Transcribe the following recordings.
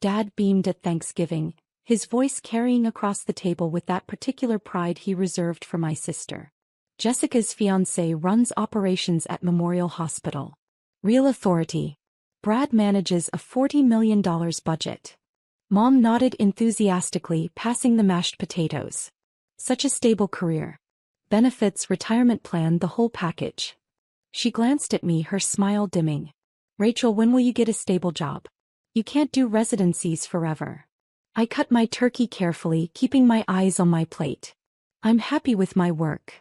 Dad beamed at Thanksgiving, his voice carrying across the table with that particular pride he reserved for my sister. Jessica's fiancé runs operations at Memorial Hospital. Real authority. Brad manages a $40 million budget. Mom nodded enthusiastically, passing the mashed potatoes. Such a stable career. Benefits, retirement plan, the whole package. She glanced at me, her smile dimming. Rachel, when will you get a stable job? You can't do residencies forever. I cut my turkey carefully, keeping my eyes on my plate. I'm happy with my work.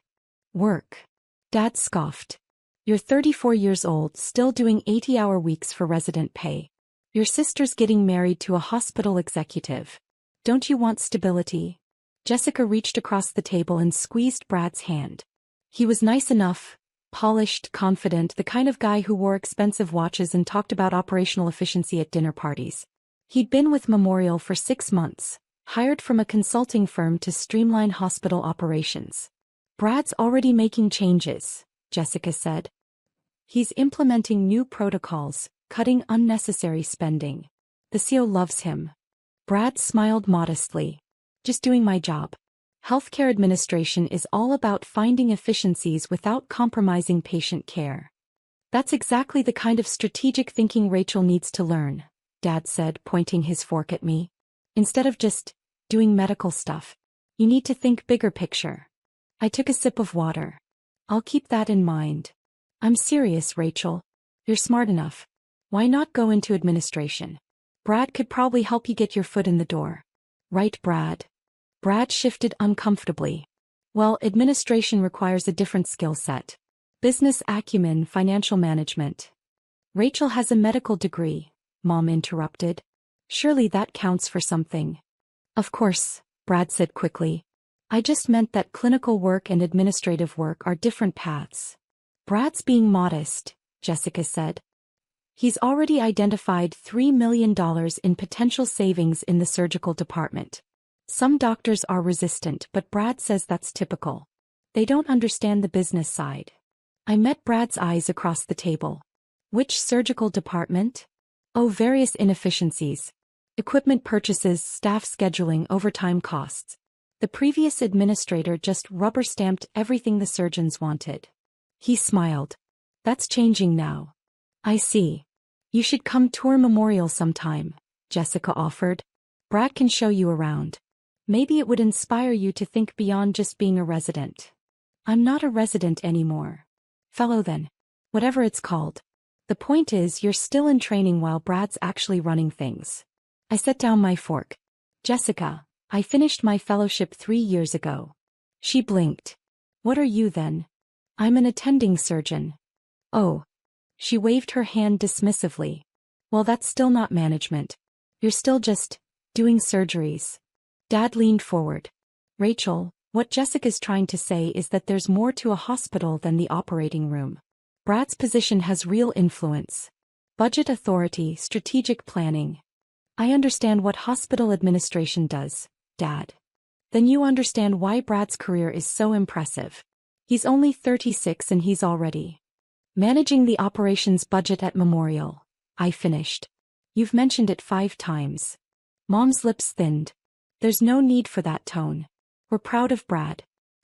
Work? Dad scoffed. You're 34 years old, still doing 80-hour weeks for resident pay. Your sister's getting married to a hospital executive. Don't you want stability? Jessica reached across the table and squeezed Brad's hand. He was nice enough, polished, confident, the kind of guy who wore expensive watches and talked about operational efficiency at dinner parties. He'd been with Memorial for 6 months, hired from a consulting firm to streamline hospital operations. Brad's already making changes, Jessica said. He's implementing new protocols, cutting unnecessary spending. The CEO loves him. Brad smiled modestly. Just doing my job. Healthcare administration is all about finding efficiencies without compromising patient care. That's exactly the kind of strategic thinking Rachel needs to learn, Dad said, pointing his fork at me. Instead of just doing medical stuff, you need to think bigger picture. I took a sip of water. I'll keep that in mind. I'm serious, Rachel. You're smart enough. Why not go into administration? Brad could probably help you get your foot in the door. Right, Brad? Brad shifted uncomfortably. Well, administration requires a different skill set. Business acumen, financial management. Rachel has a medical degree, Mom interrupted. Surely that counts for something. Of course, Brad said quickly. I just meant that clinical work and administrative work are different paths. Brad's being modest, Jessica said. He's already identified $3 million in potential savings in the surgical department. Some doctors are resistant, but Brad says that's typical. They don't understand the business side. I met Brad's eyes across the table. Which surgical department? Oh, various inefficiencies. Equipment purchases, staff scheduling, overtime costs. The previous administrator just rubber-stamped everything the surgeons wanted. He smiled. That's changing now. I see. You should come tour Memorial sometime, Jessica offered. Brad can show you around. Maybe it would inspire you to think beyond just being a resident. I'm not a resident anymore. Fellow then. Whatever it's called. The point is, you're still in training while Brad's actually running things. I set down my fork. Jessica, I finished my fellowship 3 years ago. She blinked. What are you then? I'm an attending surgeon. Oh. She waved her hand dismissively. Well, that's still not management. You're still just doing surgeries. Dad leaned forward. Rachel, what Jessica's trying to say is that there's more to a hospital than the operating room. Brad's position has real influence. Budget authority, strategic planning. I understand what hospital administration does, Dad. Then you understand why Brad's career is so impressive. He's only 36 and he's already managing the operations budget at Memorial. I finished. You've mentioned it 5 times. Mom's lips thinned. There's no need for that tone. We're proud of Brad.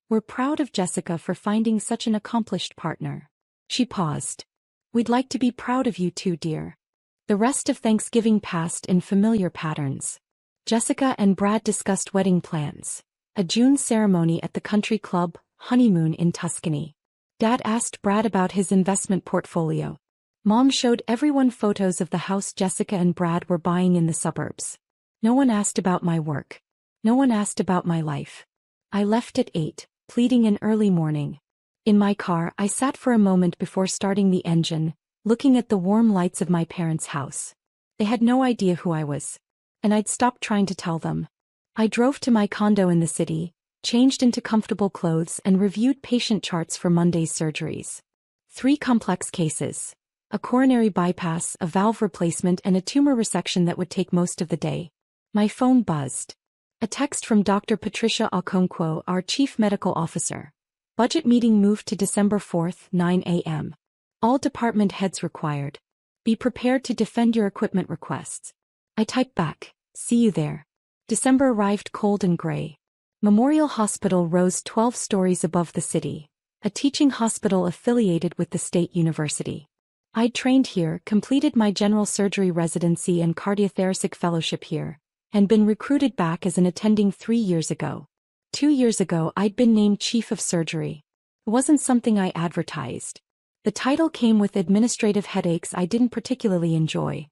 We're proud of Jessica for finding such an accomplished partner. She paused. We'd like to be proud of you too, dear. The rest of Thanksgiving passed in familiar patterns. Jessica and Brad discussed wedding plans. A June ceremony at the country club, honeymoon in Tuscany. Dad asked Brad about his investment portfolio. Mom showed everyone photos of the house Jessica and Brad were buying in the suburbs. No one asked about my work. No one asked about my life. I left at 8, pleading in early morning. In my car, I sat for a moment before starting the engine, looking at the warm lights of my parents' house. They had no idea who I was. And I'd stopped trying to tell them. I drove to my condo in the city, changed into comfortable clothes and reviewed patient charts for Monday's surgeries. 3 complex cases. A coronary bypass, a valve replacement and a tumor resection that would take most of the day. My phone buzzed. A text from Dr. Patricia Okonkwo, our chief medical officer. Budget meeting moved to December 4th, 9 a.m. All department heads required. Be prepared to defend your equipment requests. I typed back, "See you there." December arrived cold and gray. Memorial Hospital rose 12 stories above the city, a teaching hospital affiliated with the state university. I'd trained here, completed my general surgery residency and cardiothoracic fellowship here, and been recruited back as an attending 3 years ago. 2 years ago I'd been named chief of surgery. It wasn't something I advertised. The title came with administrative headaches I didn't particularly enjoy.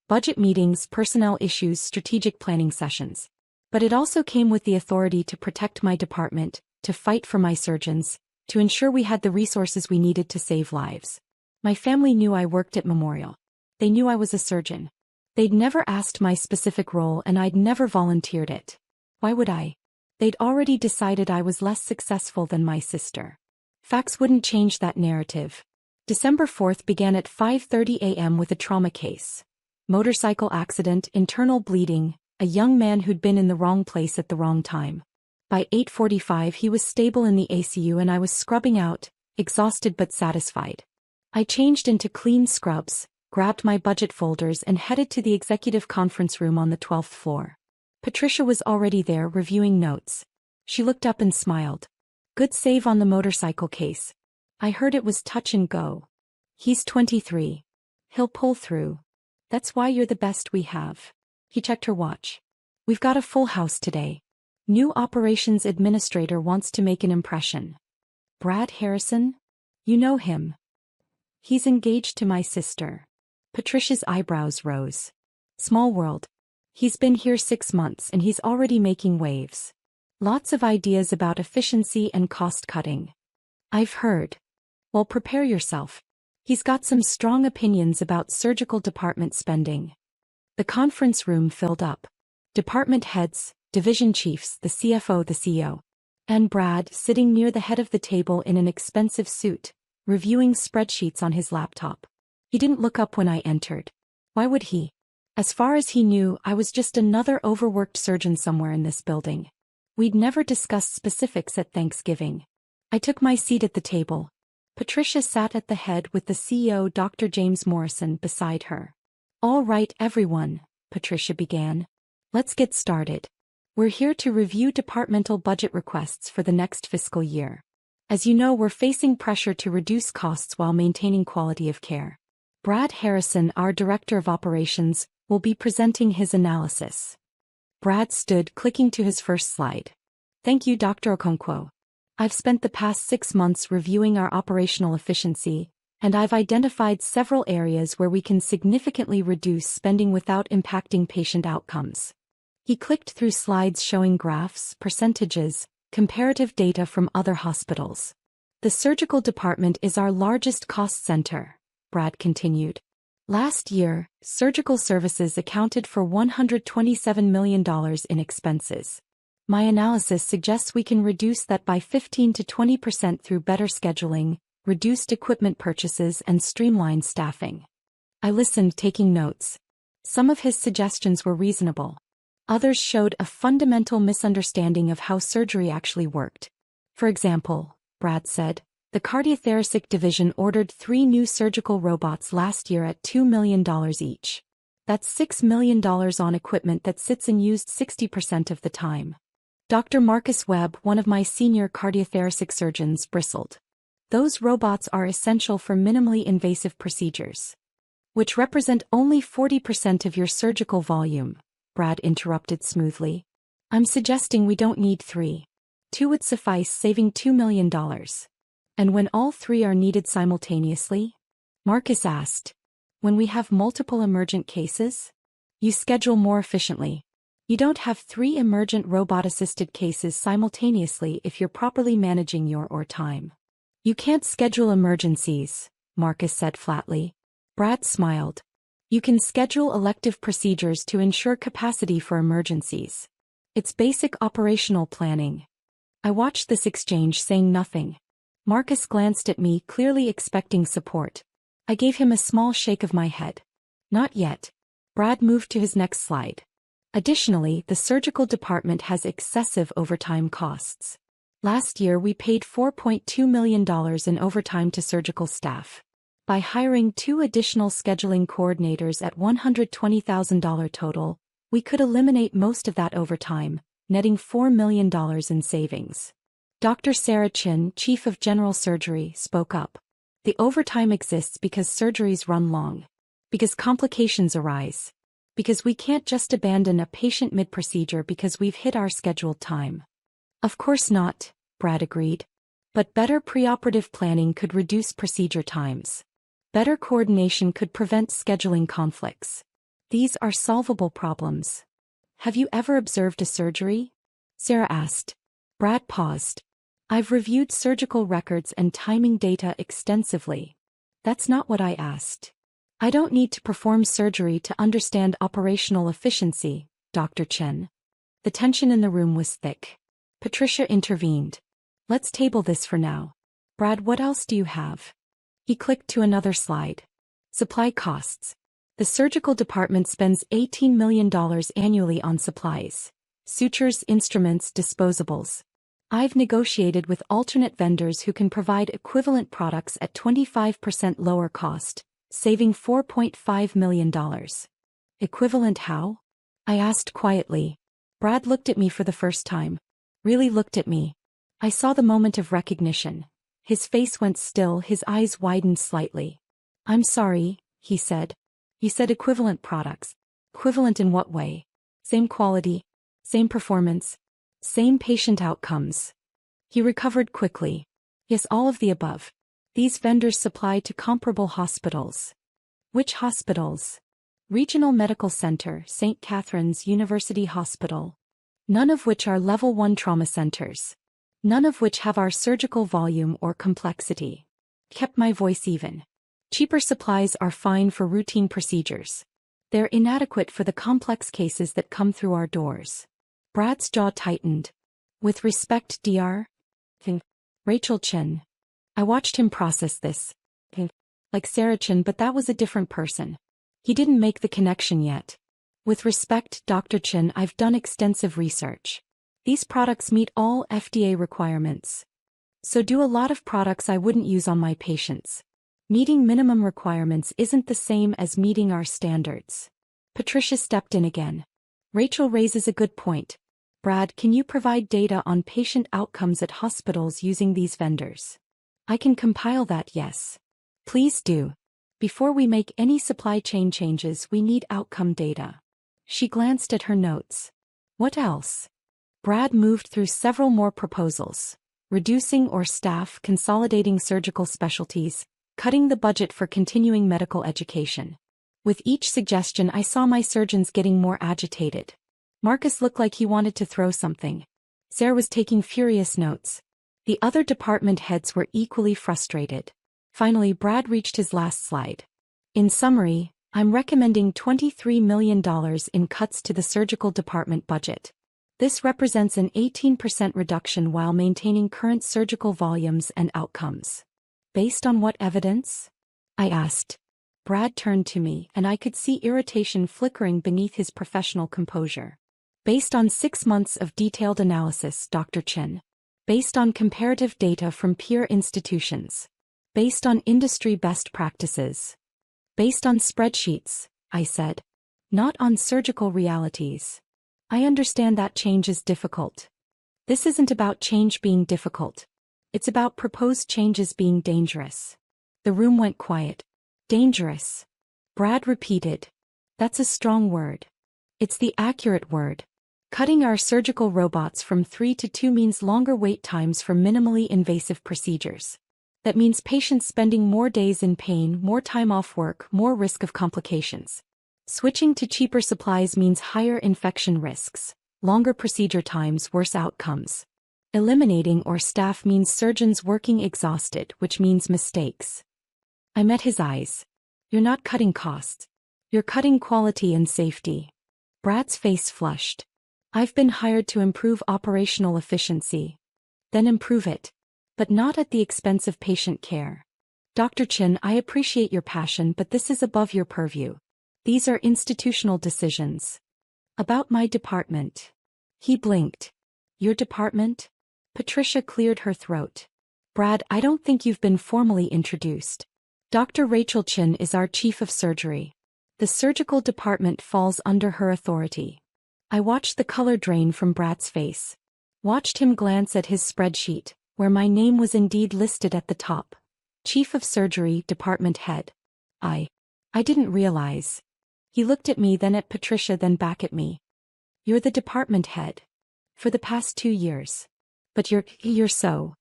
Budget meetings, personnel issues, strategic planning sessions. But it also came with the authority to protect my department, to fight for my surgeons, to ensure we had the resources we needed to save lives. My family knew I worked at Memorial. They knew I was a surgeon. They'd never asked my specific role and I'd never volunteered it. Why would I? They'd already decided I was less successful than my sister. Facts wouldn't change that narrative. December 4th began at 5:30 a.m. with a trauma case. Motorcycle accident, internal bleeding, a young man who'd been in the wrong place at the wrong time. By 8:45 he was stable in the ACU and I was scrubbing out, exhausted but satisfied. I changed into clean scrubs, grabbed my budget folders and headed to the executive conference room on the 12th floor. Patricia was already there reviewing notes. She looked up and smiled. "Good save on the motorcycle case. I heard it was touch and go. He's 23. He'll pull through. That's why you're the best we have." He checked her watch. "We've got a full house today. New operations administrator wants to make an impression. Brad Harrison? You know him. He's engaged to my sister." Patricia's eyebrows rose. "Small world. He's been here 6 months and he's already making waves. Lots of ideas about efficiency and cost cutting. I've heard. Well, prepare yourself. He's got some strong opinions about surgical department spending." The conference room filled up. Department heads, division chiefs, the CFO, the CEO. And Brad, sitting near the head of the table in an expensive suit, reviewing spreadsheets on his laptop. He didn't look up when I entered. Why would he? As far as he knew, I was just another overworked surgeon somewhere in this building. We'd never discussed specifics at Thanksgiving. I took my seat at the table. Patricia sat at the head with the CEO, Dr. James Morrison, beside her. "All right, everyone," Patricia began. "Let's get started. We're here to review departmental budget requests for the next fiscal year. As you know, we're facing pressure to reduce costs while maintaining quality of care. Brad Harrison, our Director of Operations, will be presenting his analysis." Brad stood, clicking to his first slide. "Thank you, Dr. Okonkwo. I've spent the past 6 months reviewing our operational efficiency, and I've identified several areas where we can significantly reduce spending without impacting patient outcomes." He clicked through slides showing graphs, percentages, comparative data from other hospitals. "The surgical department is our largest cost center," Brad continued. "Last year, surgical services accounted for $127 million in expenses. My analysis suggests we can reduce that by 15 to 20% through better scheduling, reduced equipment purchases and streamlined staffing." I listened, taking notes. Some of his suggestions were reasonable. Others showed a fundamental misunderstanding of how surgery actually worked. For example, Brad said, the cardiothoracic division ordered 3 new surgical robots last year at $2 million each. That's $6 million on equipment that sits unused 60% of the time. Dr. Marcus Webb, one of my senior cardiothoracic surgeons, bristled. "Those robots are essential for minimally invasive procedures, which represent only 40% of your surgical volume," Brad interrupted smoothly. "I'm suggesting we don't need 3. 2 would suffice, saving $2 million. And when all 3 are needed simultaneously?" Marcus asked. "When we have multiple emergent cases? You schedule more efficiently. You don't have 3 emergent robot-assisted cases simultaneously if you're properly managing your time. You can't schedule emergencies," Marcus said flatly. Brad smiled. "You can schedule elective procedures to ensure capacity for emergencies. It's basic operational planning." I watched this exchange, saying nothing. Marcus glanced at me, clearly expecting support. I gave him a small shake of my head. "Not yet." Brad moved to his next slide. "Additionally, the surgical department has excessive overtime costs. Last year we paid $4.2 million in overtime to surgical staff. By hiring 2 additional scheduling coordinators at $120,000 total, we could eliminate most of that overtime, netting $4 million in savings. Dr. Sarah Chin, Chief of General Surgery, spoke up. The overtime exists because surgeries run long. Because complications arise. Because we can't just abandon a patient mid-procedure because we've hit our scheduled time. Of course not, Brad agreed. But better preoperative planning could reduce procedure times. Better coordination could prevent scheduling conflicts. These are solvable problems. Have you ever observed a surgery? Sarah asked. Brad paused. I've reviewed surgical records and timing data extensively. That's not what I asked. I don't need to perform surgery to understand operational efficiency, Dr. Chen. The tension in the room was thick. Patricia intervened. Let's table this for now. Brad, what else do you have? He clicked to another slide. Supply costs. The surgical department spends $18 million annually on supplies. Sutures, instruments, disposables. I've negotiated with alternate vendors who can provide equivalent products at 25% lower cost, saving $4.5 million. Equivalent how? I asked quietly. Brad looked at me for the first time. Really looked at me. I saw the moment of recognition. His face went still, his eyes widened slightly. I'm sorry, he said. You said equivalent products. Equivalent in what way? Same quality, same performance, same patient outcomes. He recovered quickly. Yes, all of the above. These vendors supply to comparable hospitals. Which hospitals? Regional Medical Center, St. Catherine's University Hospital. None of which are level 1 trauma centers. None of which have our surgical volume or complexity. Kept my voice even. Cheaper supplies are fine for routine procedures. They're inadequate for the complex cases that come through our doors. Brad's jaw tightened. With respect, Dr. Rachel Chen. I watched him process this. Like Sarah Chen, but that was a different person. He didn't make the connection yet. With respect, Dr. Chen, I've done extensive research. These products meet all FDA requirements. So do a lot of products I wouldn't use on my patients. Meeting minimum requirements isn't the same as meeting our standards. Patricia stepped in again. Rachel raises a good point. Brad, can you provide data on patient outcomes at hospitals using these vendors? I can compile that, yes. Please do. Before we make any supply chain changes, we need outcome data. She glanced at her notes. What else? Brad moved through several more proposals. Reducing or staff, consolidating surgical specialties, cutting the budget for continuing medical education. With each suggestion, I saw my surgeons getting more agitated. Marcus looked like he wanted to throw something. Sarah was taking furious notes. The other department heads were equally frustrated. Finally, Brad reached his last slide. In summary, I'm recommending $23 million in cuts to the surgical department budget. This represents an 18% reduction while maintaining current surgical volumes and outcomes. Based on what evidence? I asked. Brad turned to me, and I could see irritation flickering beneath his professional composure. Based on 6 months of detailed analysis, Dr. Chen. Based on comparative data from peer institutions. Based on industry best practices. Based on spreadsheets, I said. Not on surgical realities. I understand that change is difficult. This isn't about change being difficult. It's about proposed changes being dangerous. The room went quiet. Dangerous. Brad repeated. That's a strong word. It's the accurate word. Cutting our surgical robots from 3 to 2 means longer wait times for minimally invasive procedures. That means patients spending more days in pain, more time off work, more risk of complications. Switching to cheaper supplies means higher infection risks, longer procedure times, worse outcomes. Eliminating or staff means surgeons working exhausted, which means mistakes. I met his eyes. You're not cutting costs. You're cutting quality and safety. Brad's face flushed. I've been hired to improve operational efficiency. Then improve it. But not at the expense of patient care. Dr. Chin, I appreciate your passion, but this is above your purview. These are institutional decisions. About my department. He blinked. Your department? Patricia cleared her throat. Brad, I don't think you've been formally introduced. Dr. Rachel Chin is our chief of surgery. The surgical department falls under her authority. I watched the color drain from Brad's face. Watched him glance at his spreadsheet, where my name was indeed listed at the top. Chief of Surgery, Department Head. I didn't realize. He looked at me, then at Patricia, then back at me. You're the department head. For the past 2 years. But you're so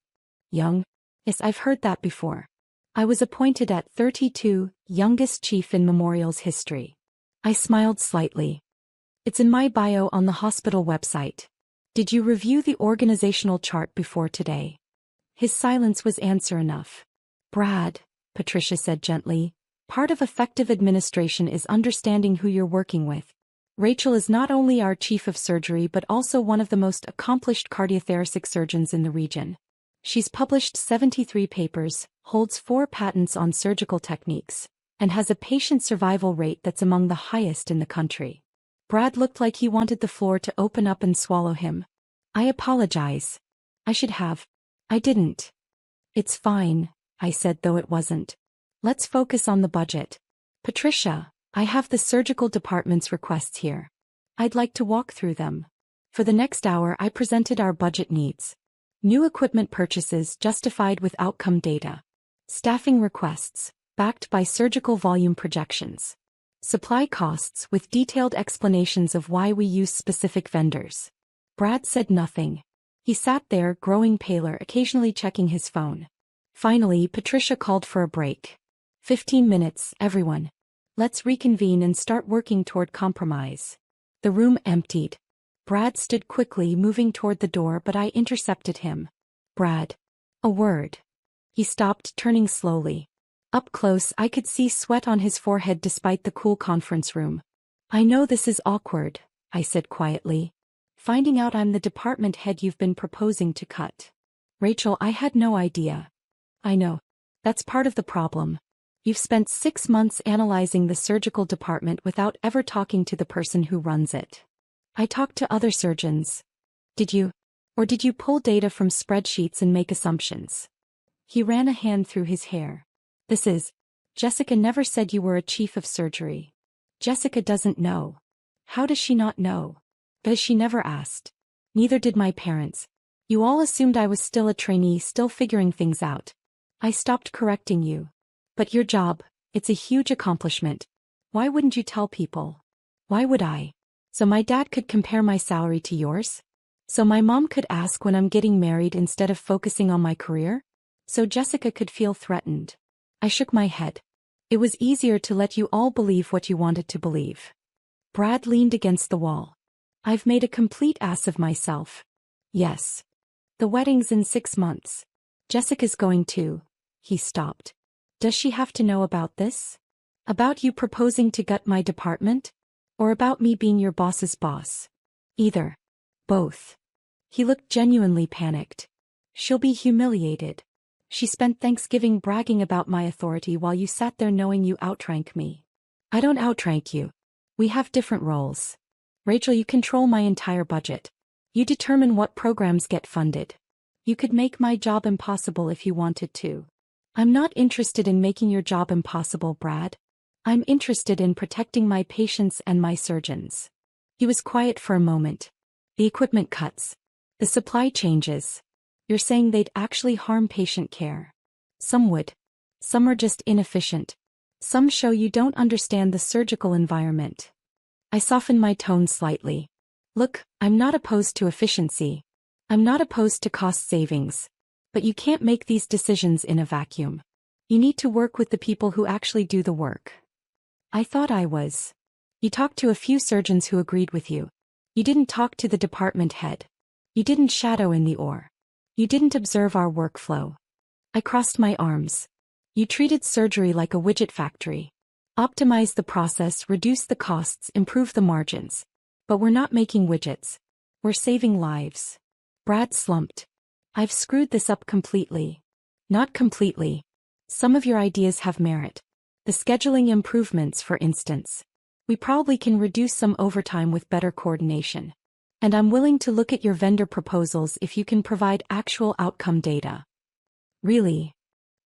young. Yes, I've heard that before. I was appointed at 32, youngest chief in Memorial's history. I smiled slightly. It's in my bio on the hospital website. Did you review the organizational chart before today? His silence was answer enough. Brad, Patricia said gently, part of effective administration is understanding who you're working with. Rachel is not only our chief of surgery but also one of the most accomplished cardiothoracic surgeons in the region. She's published 73 papers, holds 4 patents on surgical techniques, and has a patient survival rate that's among the highest in the country. Brad looked like he wanted the floor to open up and swallow him. I apologize. I should have. I didn't. It's fine, I said, though it wasn't. Let's focus on the budget. Patricia, I have the surgical department's requests here. I'd like to walk through them. For the next hour I presented our budget needs. New equipment purchases justified with outcome data. Staffing requests, backed by surgical volume projections. Supply costs with detailed explanations of why we use specific vendors. Brad said nothing. He sat there, growing paler, occasionally checking his phone. Finally, Patricia called for a break. 15 minutes, everyone. Let's reconvene and start working toward compromise. The room emptied. Brad stood quickly, moving toward the door, but I intercepted him. Brad. A word. He stopped, turning slowly. Up close, I could see sweat on his forehead despite the cool conference room. I know this is awkward, I said quietly. Finding out I'm the department head you've been proposing to cut. Rachel, I had no idea. I know. That's part of the problem. You've spent 6 months analyzing the surgical department without ever talking to the person who runs it. I talked to other surgeons. Did you? Or did you pull data from spreadsheets and make assumptions? He ran a hand through his hair. Jessica never said you were a chief of surgery. Jessica doesn't know. How does she not know? Because she never asked. Neither did my parents. You all assumed I was still a trainee, still figuring things out. I stopped correcting you. But your job, it's a huge accomplishment. Why wouldn't you tell people? Why would I? So my dad could compare my salary to yours? So my mom could ask when I'm getting married instead of focusing on my career? So Jessica could feel threatened. I shook my head. It was easier to let you all believe what you wanted to believe. Brad leaned against the wall. I've made a complete ass of myself. Yes. The wedding's in 6 months. Jessica's going too. He stopped. Does she have to know about this? About you proposing to gut my department? Or about me being your boss's boss? Either. Both. He looked genuinely panicked. She'll be humiliated. She spent Thanksgiving bragging about my authority while you sat there knowing you outrank me. I don't outrank you. We have different roles. Rachel, you control my entire budget. You determine what programs get funded. You could make my job impossible if you wanted to. I'm not interested in making your job impossible, Brad. I'm interested in protecting my patients and my surgeons. He was quiet for a moment. The equipment cuts. The supply changes. You're saying they'd actually harm patient care. Some would. Some are just inefficient. Some show you don't understand the surgical environment. I softened my tone slightly. Look, I'm not opposed to efficiency. I'm not opposed to cost savings. But you can't make these decisions in a vacuum. You need to work with the people who actually do the work. I thought I was. You talked to a few surgeons who agreed with you. You didn't talk to the department head. You didn't shadow in the OR. You didn't observe our workflow. I crossed my arms. You treated surgery like a widget factory. Optimize the process, reduce the costs, improve the margins. But we're not making widgets. We're saving lives. Brad slumped. I've screwed this up completely. Not completely. Some of your ideas have merit. The scheduling improvements, for instance. We probably can reduce some overtime with better coordination. And I'm willing to look at your vendor proposals if you can provide actual outcome data. Really?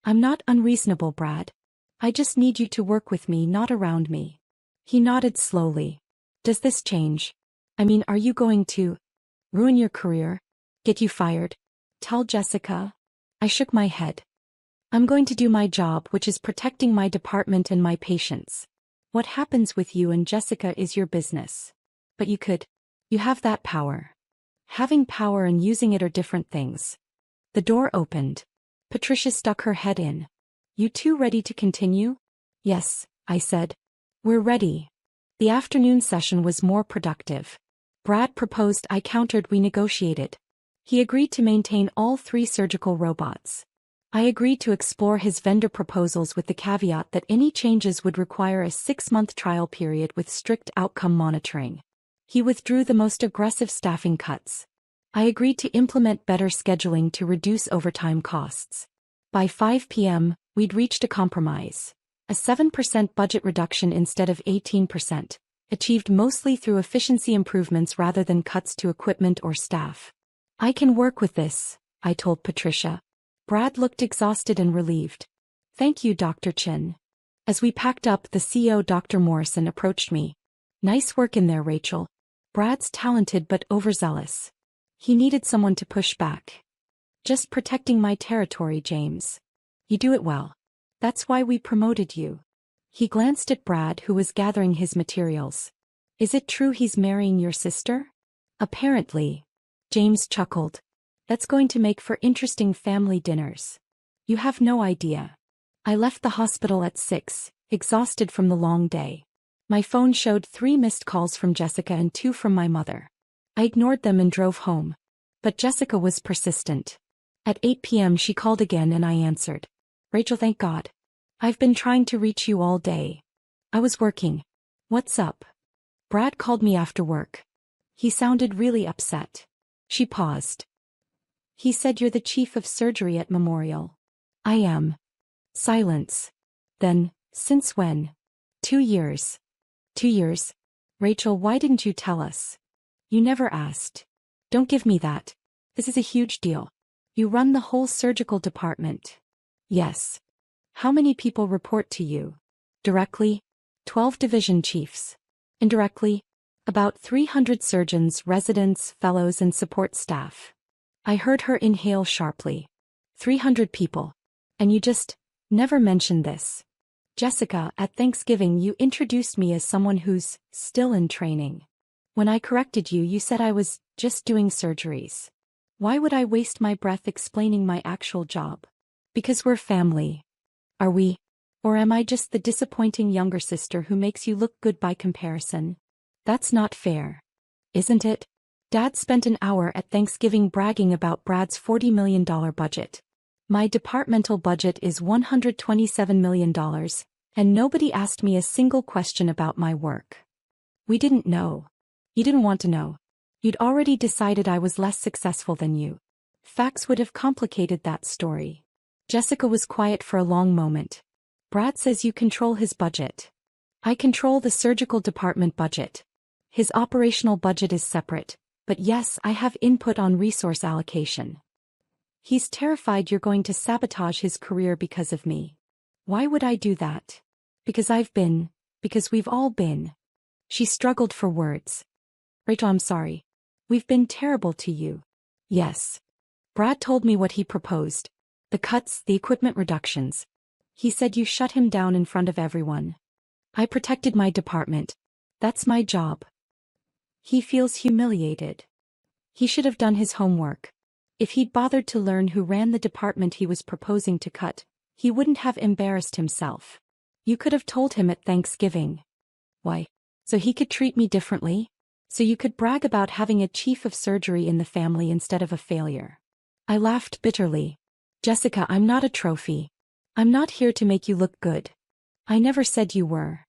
I'm not unreasonable, Brad. I just need you to work with me, not around me. He nodded slowly. Does this change? I mean, are you going to ruin your career? Get you fired? Tell Jessica? I shook my head. I'm going to do my job, which is protecting my department and my patients. What happens with you and Jessica is your business. But you have that power. Having power and using it are different things. The door opened. Patricia stuck her head in. You two ready to continue? Yes, I said. We're ready. The afternoon session was more productive. Brad proposed, I countered, we negotiated. He agreed to maintain all 3 surgical robots. I agreed to explore his vendor proposals with the caveat that any changes would require a 6-month trial period with strict outcome monitoring. He withdrew the most aggressive staffing cuts. I agreed to implement better scheduling to reduce overtime costs. By 5 p.m., we'd reached a compromise. A 7% budget reduction instead of 18%, achieved mostly through efficiency improvements rather than cuts to equipment or staff. I can work with this, I told Patricia. Brad looked exhausted and relieved. Thank you, Dr. Chin. As we packed up, the CEO, Dr. Morrison, approached me. Nice work in there, Rachel. Brad's talented but overzealous. He needed someone to push back. Just protecting my territory, James. You do it well. That's why we promoted you. He glanced at Brad, who was gathering his materials. Is it true he's marrying your sister? Apparently. James chuckled. That's going to make for interesting family dinners. You have no idea. I left the hospital at 6, exhausted from the long day. My phone showed 3 missed calls from Jessica and 2 from my mother. I ignored them and drove home. But Jessica was persistent. At 8 p.m. she called again and I answered. Rachel, thank God. I've been trying to reach you all day. I was working. What's up? Brad called me after work. He sounded really upset. She paused. He said you're the chief of surgery at Memorial. I am. Silence. Then, since when? 2 years. 2 years? Rachel, why didn't you tell us? You never asked. Don't give me that. This is a huge deal. You run the whole surgical department. Yes. How many people report to you? Directly? 12 division chiefs. Indirectly? About 300 surgeons, residents, fellows, and support staff. I heard her inhale sharply. 300 people. And you just never mentioned this. Jessica, at Thanksgiving you introduced me as someone who's still in training. When I corrected you, you said I was just doing surgeries. Why would I waste my breath explaining my actual job? Because we're family. Are we? Or am I just the disappointing younger sister who makes you look good by comparison? That's not fair. Isn't it? Dad spent an hour at Thanksgiving bragging about Brad's $40 million budget. My departmental budget is $127 million, and nobody asked me a single question about my work. We didn't know. You didn't want to know. You'd already decided I was less successful than you. Facts would have complicated that story. Jessica was quiet for a long moment. Brad says you control his budget. I control the surgical department budget. His operational budget is separate, but yes, I have input on resource allocation. He's terrified you're going to sabotage his career because of me. Why would I do that? Because we've all been. She struggled for words. Rachel, I'm sorry. We've been terrible to you. Yes. Brad told me what he proposed. The cuts, the equipment reductions. He said you shut him down in front of everyone. I protected my department. That's my job. He feels humiliated. He should have done his homework. If he'd bothered to learn who ran the department he was proposing to cut, he wouldn't have embarrassed himself. You could have told him at Thanksgiving. Why? So he could treat me differently? So you could brag about having a chief of surgery in the family instead of a failure. I laughed bitterly. Jessica, I'm not a trophy. I'm not here to make you look good. I never said you were.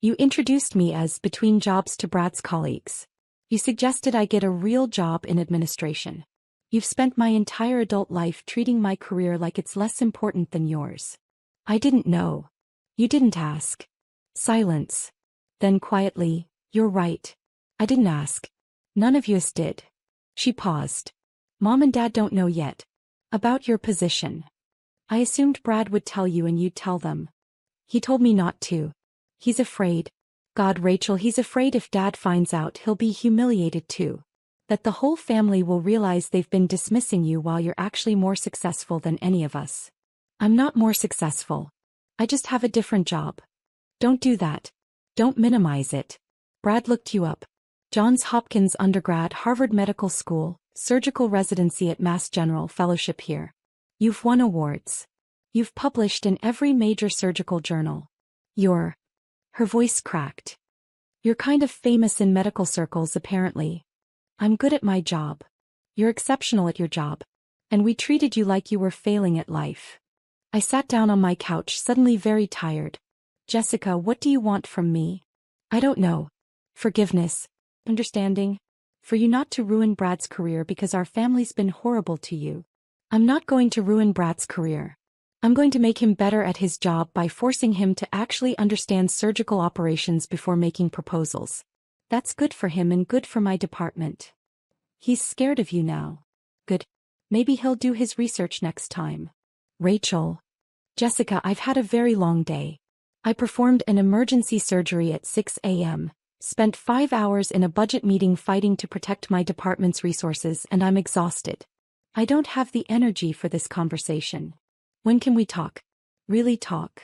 You introduced me as between jobs to Brad's colleagues. You suggested I get a real job in administration. You've spent my entire adult life treating my career like it's less important than yours. I didn't know. You didn't ask. Silence. Then quietly, you're right. I didn't ask. None of yous did. She paused. Mom and Dad don't know yet. About your position. I assumed Brad would tell you and you'd tell them. He told me not to. He's afraid. God, Rachel, he's afraid if Dad finds out he'll be humiliated too. That the whole family will realize they've been dismissing you while you're actually more successful than any of us. I'm not more successful. I just have a different job. Don't do that. Don't minimize it. Brad looked you up. Johns Hopkins undergrad, Harvard Medical School, surgical residency at Mass General, fellowship here. You've won awards. You've published in every major surgical journal. Her voice cracked. You're kind of famous in medical circles apparently. I'm good at my job. You're exceptional at your job. And we treated you like you were failing at life. I sat down on my couch, suddenly very tired. Jessica, what do you want from me? I don't know. Forgiveness. Understanding. For you not to ruin Brad's career because our family's been horrible to you. I'm not going to ruin Brad's career. I'm going to make him better at his job by forcing him to actually understand surgical operations before making proposals. That's good for him and good for my department. He's scared of you now. Good. Maybe he'll do his research next time. Rachel. Jessica, I've had a very long day. I performed an emergency surgery at 6 a.m., spent 5 hours in a budget meeting fighting to protect my department's resources, and I'm exhausted. I don't have the energy for this conversation. When can we talk? Really talk?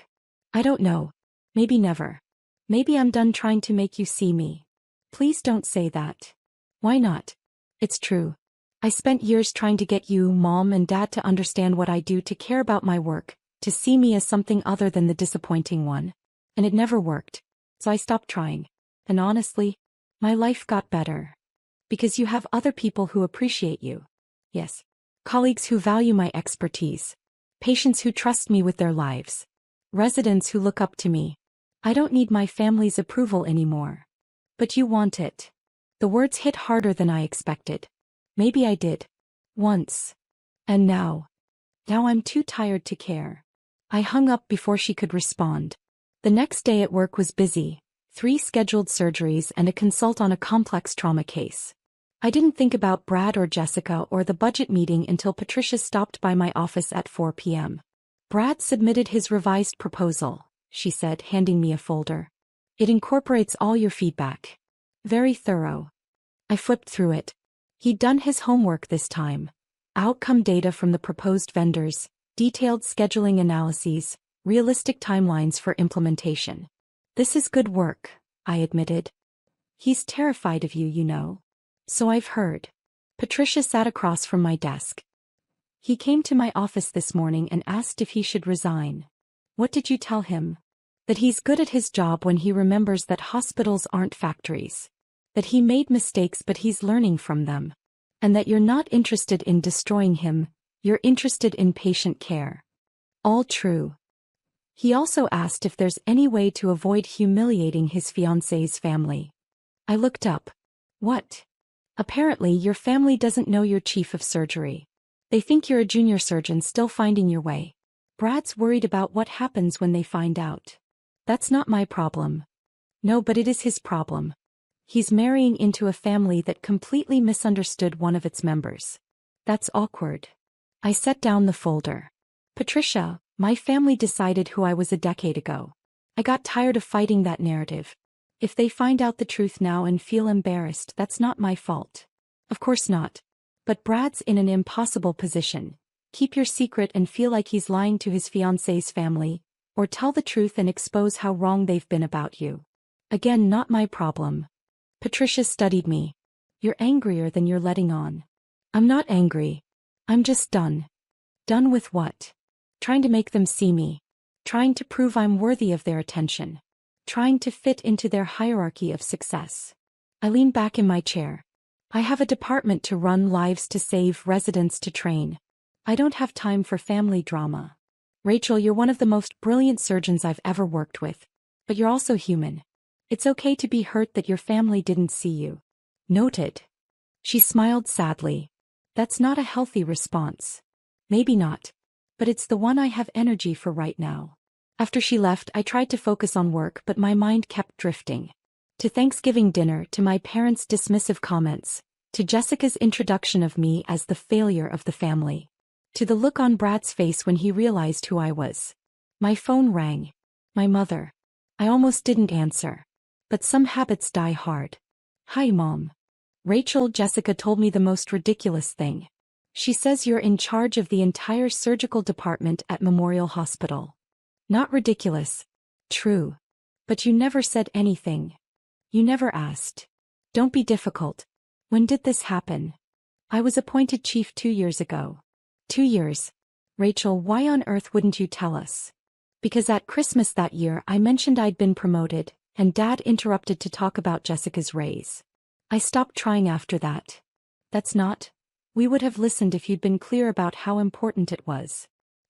I don't know. Maybe never. Maybe I'm done trying to make you see me. Please don't say that. Why not? It's true. I spent years trying to get you, Mom and Dad, to understand what I do, to care about my work, to see me as something other than the disappointing one. And it never worked. So I stopped trying. And honestly, my life got better. Because you have other people who appreciate you. Yes. Colleagues who value my expertise. Patients who trust me with their lives. Residents who look up to me. I don't need my family's approval anymore. But you want it. The words hit harder than I expected. Maybe I did. Once. And now. Now I'm too tired to care. I hung up before she could respond. The next day at work was busy. 3 scheduled surgeries and a consult on a complex trauma case. I didn't think about Brad or Jessica or the budget meeting until Patricia stopped by my office at 4 p.m. Brad submitted his revised proposal, she said, handing me a folder. It incorporates all your feedback. Very thorough. I flipped through it. He'd done his homework this time. Outcome data from the proposed vendors, detailed scheduling analyses, realistic timelines for implementation. This is good work, I admitted. He's terrified of you, you know. So I've heard. Patricia sat across from my desk. He came to my office this morning and asked if he should resign. What did you tell him? That he's good at his job when he remembers that hospitals aren't factories. That he made mistakes but he's learning from them. And that you're not interested in destroying him, you're interested in patient care. All true. He also asked if there's any way to avoid humiliating his fiancé's family. I looked up. What? Apparently your family doesn't know you're chief of surgery. They think you're a junior surgeon still finding your way. Brad's worried about what happens when they find out. That's not my problem. No, but it is his problem. He's marrying into a family that completely misunderstood one of its members. That's awkward. I set down the folder. Patricia, my family decided who I was a decade ago. I got tired of fighting that narrative. If they find out the truth now and feel embarrassed, that's not my fault. Of course not. But Brad's in an impossible position. Keep your secret and feel like he's lying to his fiancé's family, or tell the truth and expose how wrong they've been about you. Again, not my problem. Patricia studied me. You're angrier than you're letting on. I'm not angry. I'm just done. Done with what? Trying to make them see me. Trying to prove I'm worthy of their attention. Trying to fit into their hierarchy of success. I lean back in my chair. I have a department to run, lives to save, residents to train. I don't have time for family drama. Rachel, you're one of the most brilliant surgeons I've ever worked with. But you're also human. It's okay to be hurt that your family didn't see you. Noted. She smiled sadly. That's not a healthy response. Maybe not. But it's the one I have energy for right now. After she left, I tried to focus on work, but my mind kept drifting. To Thanksgiving dinner, to my parents' dismissive comments, to Jessica's introduction of me as the failure of the family, to the look on Brad's face when he realized who I was. My phone rang. My mother. I almost didn't answer. But some habits die hard. Hi, Mom. Rachel, Jessica told me the most ridiculous thing. She says you're in charge of the entire surgical department at Memorial Hospital. Not ridiculous. True. But you never said anything. You never asked. Don't be difficult. When did this happen? I was appointed chief 2 years ago. 2 years. Rachel, why on earth wouldn't you tell us? Because at Christmas that year I mentioned I'd been promoted, and Dad interrupted to talk about Jessica's raise. I stopped trying after that. That's not. We would have listened if you'd been clear about how important it was.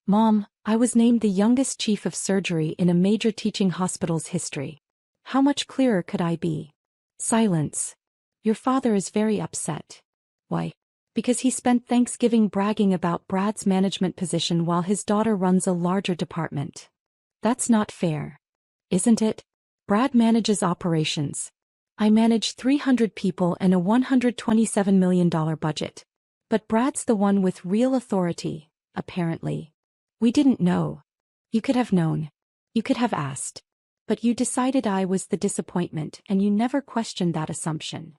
Mom, I was named the youngest chief of surgery in a major teaching hospital's history. How much clearer could I be? Silence. Your father is very upset. Why? Because he spent Thanksgiving bragging about Brad's management position while his daughter runs a larger department. That's not fair. Isn't it? Brad manages operations. I manage 300 people and a $127 million budget. But Brad's the one with real authority, apparently. We didn't know. You could have known. You could have asked. But you decided I was the disappointment and you never questioned that assumption.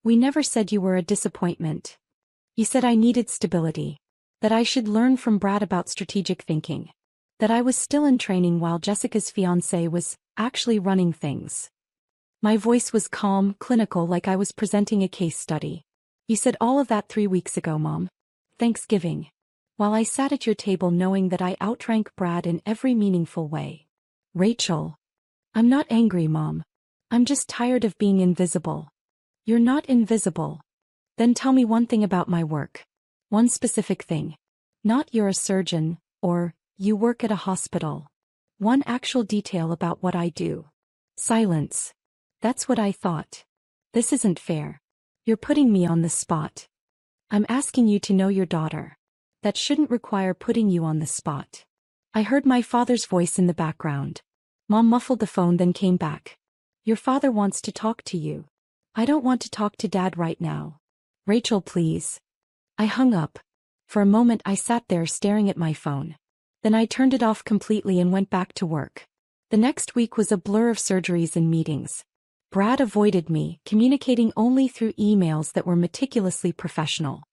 We never said you were a disappointment. You said I needed stability. That I should learn from Brad about strategic thinking. That I was still in training while Jessica's fiancé was actually running things. My voice was calm, clinical, like I was presenting a case study. You said all of that 3 weeks ago, Mom. Thanksgiving. While I sat at your table knowing that I outrank Brad in every meaningful way. Rachel. I'm not angry, Mom. I'm just tired of being invisible. You're not invisible. Then tell me one thing about my work. One specific thing. Not you're a surgeon, or you work at a hospital. One actual detail about what I do. Silence. That's what I thought. This isn't fair. You're putting me on the spot. I'm asking you to know your daughter. That shouldn't require putting you on the spot. I heard my father's voice in the background. Mom muffled the phone, then came back. Your father wants to talk to you. I don't want to talk to Dad right now. Rachel, please. I hung up. For a moment I sat there staring at my phone. Then I turned it off completely and went back to work. The next week was a blur of surgeries and meetings. Brad avoided me, communicating only through emails that were meticulously professional.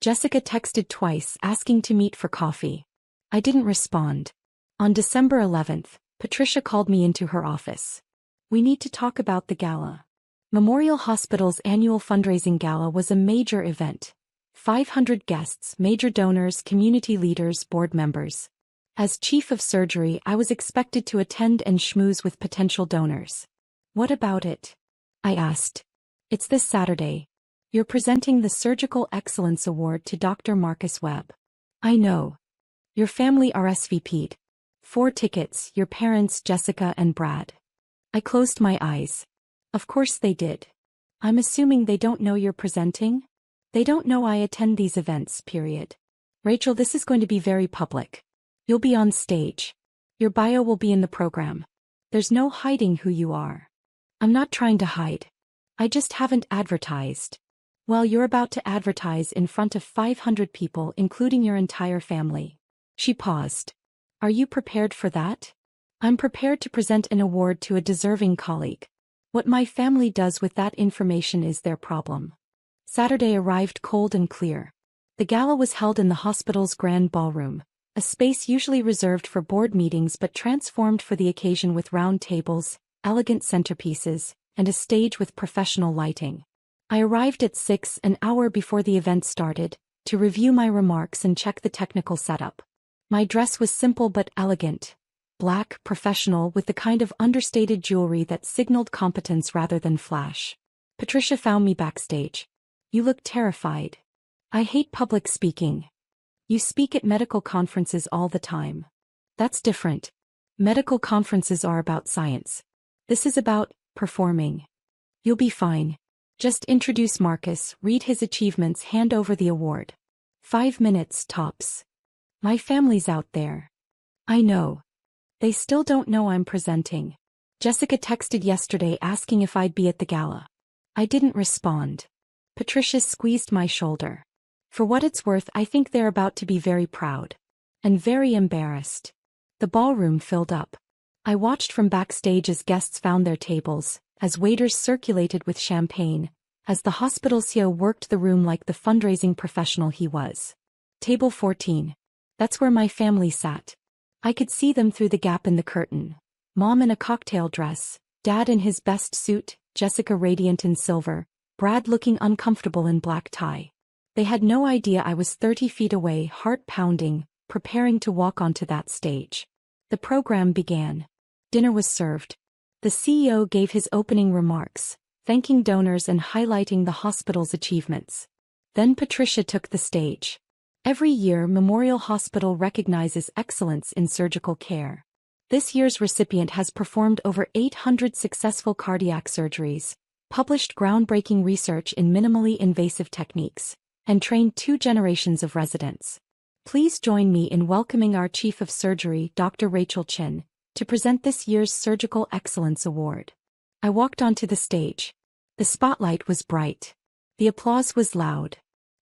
Jessica texted twice asking to meet for coffee. I didn't respond. On December 11th, Patricia called me into her office. We need to talk about the gala. Memorial Hospital's annual fundraising gala was a major event. 500 guests, major donors, community leaders, board members. As chief of surgery, I was expected to attend and schmooze with potential donors. What about it? I asked. It's this Saturday. You're presenting the Surgical Excellence Award to Dr. Marcus Webb. I know. Your family RSVP'd. 4 tickets, your parents, Jessica and Brad. I closed my eyes. Of course they did. I'm assuming they don't know you're presenting? They don't know I attend these events, period. Rachel, this is going to be very public. You'll be on stage. Your bio will be in the program. There's no hiding who you are. I'm not trying to hide. I just haven't advertised. Well, you're about to advertise in front of 500 people, including your entire family. She paused. Are you prepared for that? I'm prepared to present an award to a deserving colleague. What my family does with that information is their problem. Saturday arrived cold and clear. The gala was held in the hospital's grand ballroom, a space usually reserved for board meetings but transformed for the occasion with round tables, elegant centerpieces, and a stage with professional lighting. I arrived at 6, an hour before the event started, to review my remarks and check the technical setup. My dress was simple but elegant. Black, professional, with the kind of understated jewelry that signaled competence rather than flash. Patricia found me backstage. You look terrified. I hate public speaking. You speak at medical conferences all the time. That's different. Medical conferences are about science. This is about performing. You'll be fine. Just introduce Marcus, read his achievements, hand over the award. 5 minutes tops. My family's out there. I know. They still don't know I'm presenting. Jessica texted yesterday asking if I'd be at the gala. I didn't respond. Patricia squeezed my shoulder. For what it's worth, I think they're about to be very proud. And very embarrassed. The ballroom filled up. I watched from backstage as guests found their tables, as waiters circulated with champagne, as the hospital CEO worked the room like the fundraising professional he was. Table 14. That's where my family sat. I could see them through the gap in the curtain. Mom in a cocktail dress, Dad in his best suit, Jessica radiant in silver, Brad looking uncomfortable in black tie. They had no idea I was 30 feet away, heart pounding, preparing to walk onto that stage. The program began. Dinner was served. The CEO gave his opening remarks, thanking donors and highlighting the hospital's achievements. Then Patricia took the stage. Every year, Memorial Hospital recognizes excellence in surgical care. This year's recipient has performed over 800 successful cardiac surgeries, published groundbreaking research in minimally invasive techniques, and trained 2 generations of residents. Please join me in welcoming our Chief of Surgery, Dr. Rachel Chin, to present this year's Surgical Excellence Award. I walked onto the stage. The spotlight was bright. The applause was loud.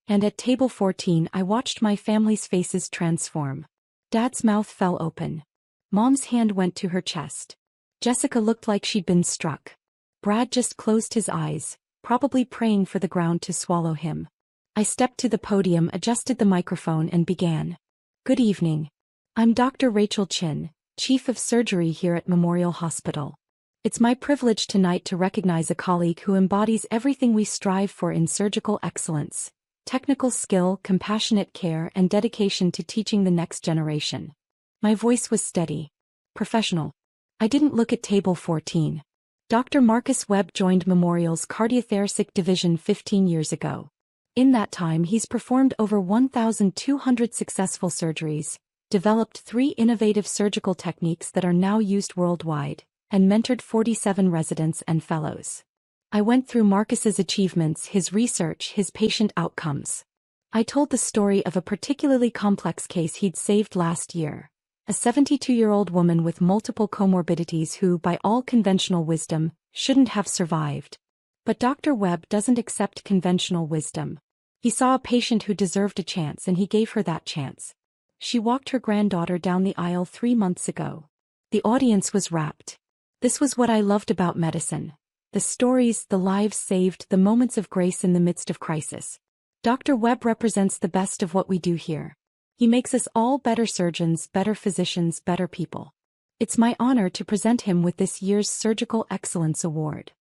And at table 14 I watched my family's faces transform. Dad's mouth fell open. Mom's hand went to her chest. Jessica looked like she'd been struck. Brad just closed his eyes, probably praying for the ground to swallow him. I stepped to the podium, adjusted the microphone and began. Good evening. I'm Dr. Rachel Chin, Chief of Surgery here at Memorial Hospital. It's my privilege tonight to recognize a colleague who embodies everything we strive for in surgical excellence: technical skill, compassionate care, and dedication to teaching the next generation. My voice was steady, professional. I didn't look at table 14. Dr. Marcus Webb joined Memorial's cardiothoracic division 15 years ago. In that time he's performed over 1,200 successful surgeries, developed 3 innovative surgical techniques that are now used worldwide, and mentored 47 residents and fellows. I went through Marcus's achievements, his research, his patient outcomes. I told the story of a particularly complex case he'd saved last year. A 72-year-old woman with multiple comorbidities who, by all conventional wisdom, shouldn't have survived. But Dr. Webb doesn't accept conventional wisdom. He saw a patient who deserved a chance and he gave her that chance. She walked her granddaughter down the aisle 3 months ago. The audience was rapt. This was what I loved about medicine. The stories, the lives saved, the moments of grace in the midst of crisis. Dr. Webb represents the best of what we do here. He makes us all better surgeons, better physicians, better people. It's my honor to present him with this year's Surgical Excellence Award.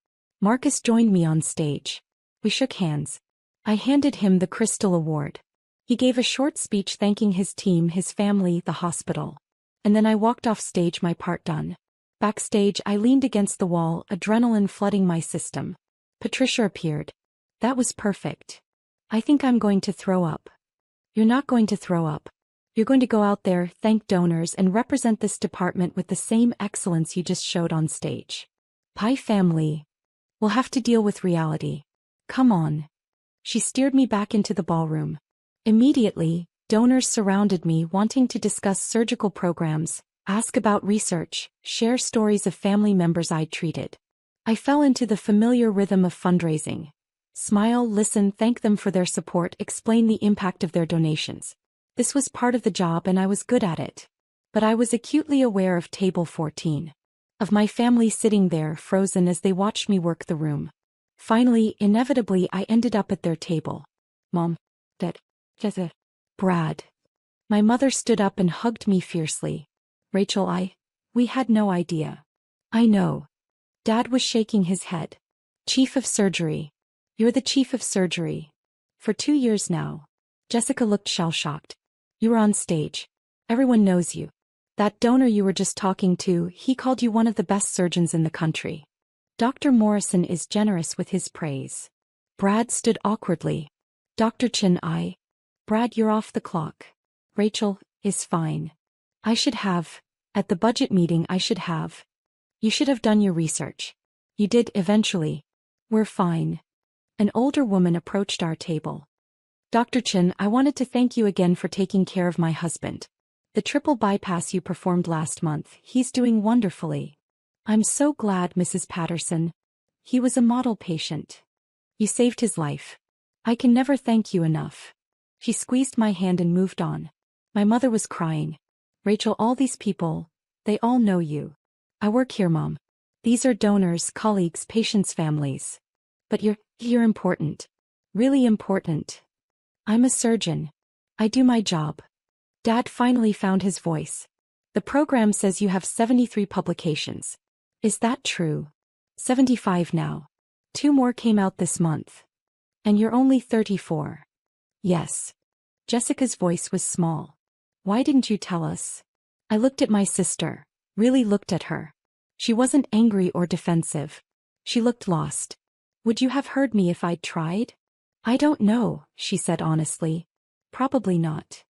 Marcus joined me on stage. We shook hands. I handed him the Crystal Award. He gave a short speech thanking his team, his family, the hospital. And then I walked off stage, my part done. Backstage, I leaned against the wall, adrenaline flooding my system. Patricia appeared. That was perfect. I think I'm going to throw up. You're not going to throw up. You're going to go out there, thank donors, and represent this department with the same excellence you just showed on stage. Pie family. We'll have to deal with reality. Come on. She steered me back into the ballroom. Immediately, donors surrounded me, wanting to discuss surgical programs, ask about research, share stories of family members I'd treated. I fell into the familiar rhythm of fundraising. Smile, listen, thank them for their support, explain the impact of their donations. This was part of the job and I was good at it. But I was acutely aware of table 14. Of my family sitting there, frozen as they watched me work the room. Finally, inevitably, I ended up at their table. Mom, Dad, Jessica, Brad. My mother stood up and hugged me fiercely. Rachel, we had no idea. I know. Dad was shaking his head. Chief of Surgery. You're the Chief of Surgery. For 2 years now. Jessica looked shell-shocked. You were on stage. Everyone knows you. That donor you were just talking to, he called you one of the best surgeons in the country. Dr. Morrison is generous with his praise. Brad stood awkwardly. Dr. Chin, Brad, you're off the clock. Rachel is fine. I should have. At the budget meeting I should have. You should have done your research. You did eventually. We're fine. An older woman approached our table. Dr. Chin, I wanted to thank you again for taking care of my husband. The triple bypass you performed last month, he's doing wonderfully. I'm so glad, Mrs. Patterson. He was a model patient. You saved his life. I can never thank you enough. She squeezed my hand and moved on. My mother was crying. Rachel, all these people, they all know you. I work here, Mom. These are donors, colleagues, patients' families. But you're important. Really important. I'm a surgeon. I do my job. Dad finally found his voice. The program says you have 73 publications. Is that true? 75 now. 2 more came out this month. And you're only 34. Yes. Jessica's voice was small. Why didn't you tell us? I looked at my sister, really looked at her. She wasn't angry or defensive. She looked lost. Would you have heard me if I'd tried? I don't know, she said honestly. Probably not.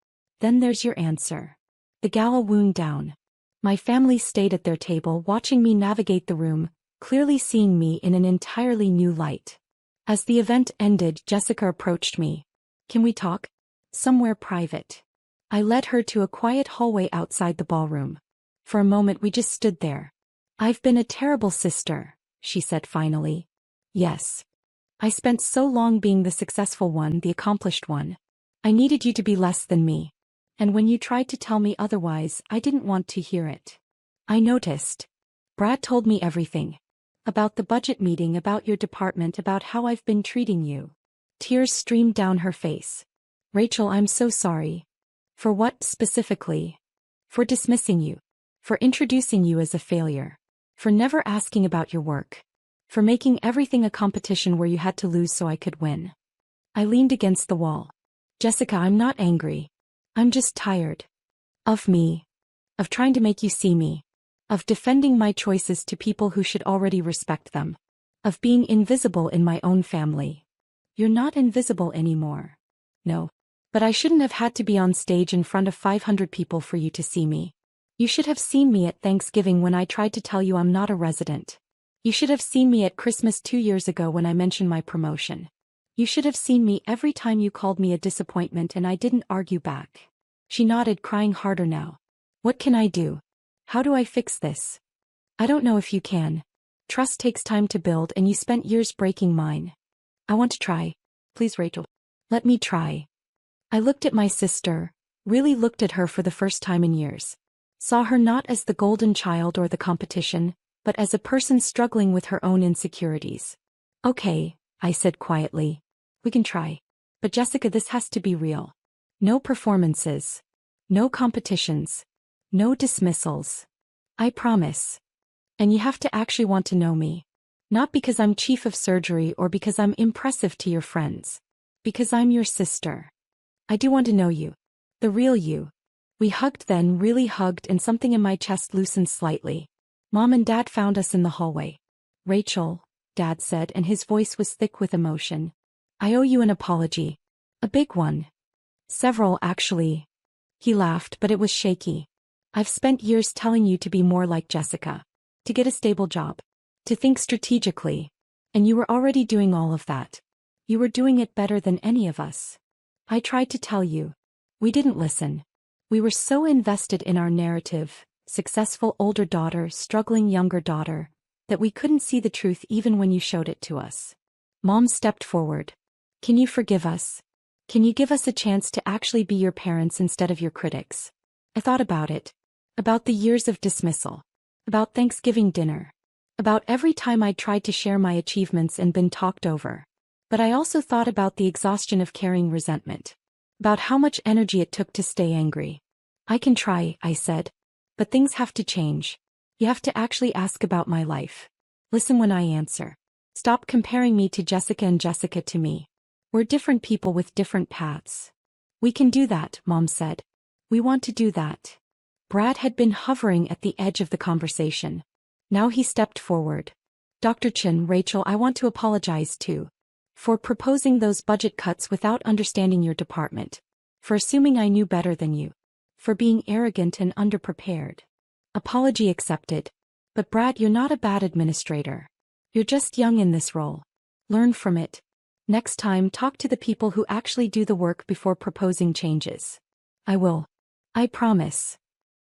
Then there's your answer. The gal wound down. My family stayed at their table watching me navigate the room, clearly seeing me in an entirely new light. As the event ended, Jessica approached me. Can we talk? Somewhere private. I led her to a quiet hallway outside the ballroom. For a moment we just stood there. I've been a terrible sister, she said finally. Yes. I spent so long being the successful one, the accomplished one. I needed you to be less than me. And when you tried to tell me otherwise, I didn't want to hear it. I noticed. Brad told me everything. About the budget meeting, about your department, about how I've been treating you. Tears streamed down her face. Rachel, I'm so sorry. For what, specifically? For dismissing you. For introducing you as a failure. For never asking about your work. For making everything a competition where you had to lose so I could win. I leaned against the wall. Jessica, I'm not angry. I'm just tired. Of me. Of trying to make you see me. Of defending my choices to people who should already respect them. Of being invisible in my own family. You're not invisible anymore. No. But I shouldn't have had to be on stage in front of 500 people for you to see me. You should have seen me at Thanksgiving when I tried to tell you I'm not a resident. You should have seen me at Christmas 2 years ago when I mentioned my promotion. You should have seen me every time you called me a disappointment and I didn't argue back. She nodded, crying harder now. What can I do? How do I fix this? I don't know if you can. Trust takes time to build and you spent years breaking mine. I want to try. Please, Rachel. Let me try. I looked at my sister, really looked at her for the first time in years. Saw her not as the golden child or the competition, but as a person struggling with her own insecurities. Okay, I said quietly. We can try. But Jessica, this has to be real. No performances. No competitions. No dismissals. I promise. And you have to actually want to know me. Not because I'm chief of surgery or because I'm impressive to your friends. Because I'm your sister. I do want to know you. The real you. We hugged then, really hugged, and something in my chest loosened slightly. Mom and Dad found us in the hallway. Rachel, Dad said, and his voice was thick with emotion. I owe you an apology. A big one. Several, actually. He laughed, but it was shaky. I've spent years telling you to be more like Jessica. To get a stable job. To think strategically. And you were already doing all of that. You were doing it better than any of us. I tried to tell you. We didn't listen. We were so invested in our narrative, successful older daughter, struggling younger daughter, that we couldn't see the truth even when you showed it to us. Mom stepped forward. Can you forgive us? Can you give us a chance to actually be your parents instead of your critics? I thought about it. About the years of dismissal. About Thanksgiving dinner. About every time I tried to share my achievements and been talked over. But I also thought about the exhaustion of carrying resentment. About how much energy it took to stay angry. I can try, I said. But things have to change. You have to actually ask about my life. Listen when I answer. Stop comparing me to Jessica and Jessica to me. We're different people with different paths. We can do that, Mom said. We want to do that. Brad had been hovering at the edge of the conversation. Now he stepped forward. Dr. Chin, Rachel, I want to apologize too. For proposing those budget cuts without understanding your department. For assuming I knew better than you. For being arrogant and underprepared. Apology accepted. But Brad, you're not a bad administrator. You're just young in this role. Learn from it. Next time, talk to the people who actually do the work before proposing changes. I will. I promise.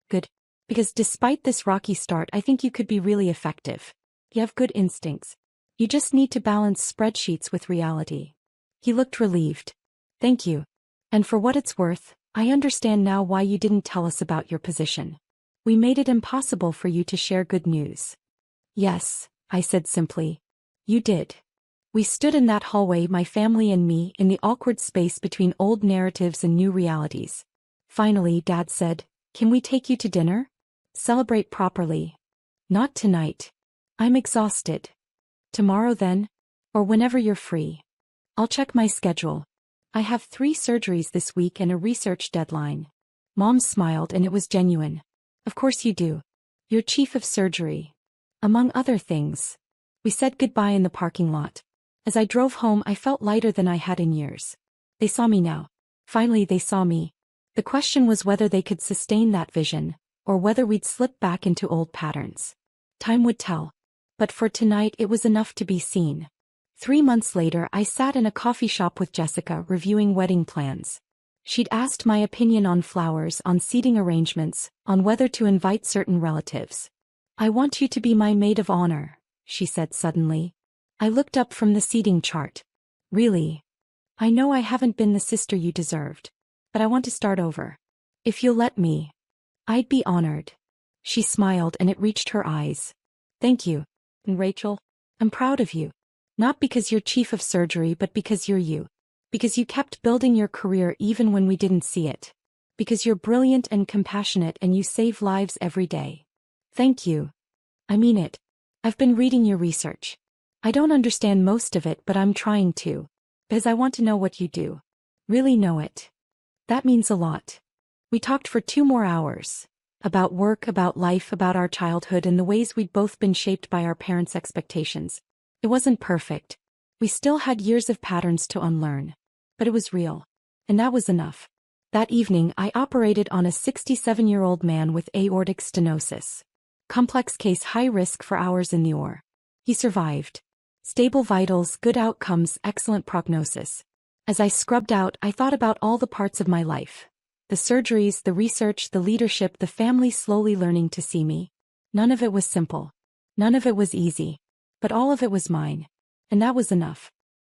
Good. Because despite this rocky start, I think you could be really effective. You have good instincts. You just need to balance spreadsheets with reality. He looked relieved. Thank you. And for what it's worth, I understand now why you didn't tell us about your position. We made it impossible for you to share good news. Yes, I said simply. You did. We stood in that hallway, my family and me, in the awkward space between old narratives and new realities. Finally, Dad said, "Can we take you to dinner? Celebrate properly." "Not tonight. I'm exhausted." "Tomorrow then? Or whenever you're free." "I'll check my schedule. I have 3 surgeries this week and a research deadline." Mom smiled, and it was genuine. "Of course you do. You're chief of surgery. Among other things." We said goodbye in the parking lot. As I drove home, I felt lighter than I had in years. They saw me now. Finally, they saw me. The question was whether they could sustain that vision, or whether we'd slip back into old patterns. Time would tell. But for tonight, it was enough to be seen. 3 months later, I sat in a coffee shop with Jessica reviewing wedding plans. She'd asked my opinion on flowers, on seating arrangements, on whether to invite certain relatives. "I want you to be my maid of honor," she said suddenly. I looked up from the seating chart. "Really? I know I haven't been the sister you deserved. But I want to start over. If you'll let me." "I'd be honored." She smiled, and it reached her eyes. "Thank you. And Rachel, I'm proud of you. Not because you're chief of surgery, but because you're you. Because you kept building your career even when we didn't see it. Because you're brilliant and compassionate and you save lives every day." "Thank you. I mean it. I've been reading your research. I don't understand most of it, but I'm trying to. Because I want to know what you do. Really know it." "That means a lot." We talked for 2 more hours. About work, about life, about our childhood and the ways we'd both been shaped by our parents' expectations. It wasn't perfect. We still had years of patterns to unlearn. But it was real. And that was enough. That evening, I operated on a 67-year-old man with aortic stenosis. Complex case, high risk for hours in the OR. He survived. Stable vitals, good outcomes, excellent prognosis. As I scrubbed out, I thought about all the parts of my life. The surgeries, the research, the leadership, the family slowly learning to see me. None of it was simple. None of it was easy. But all of it was mine. And that was enough.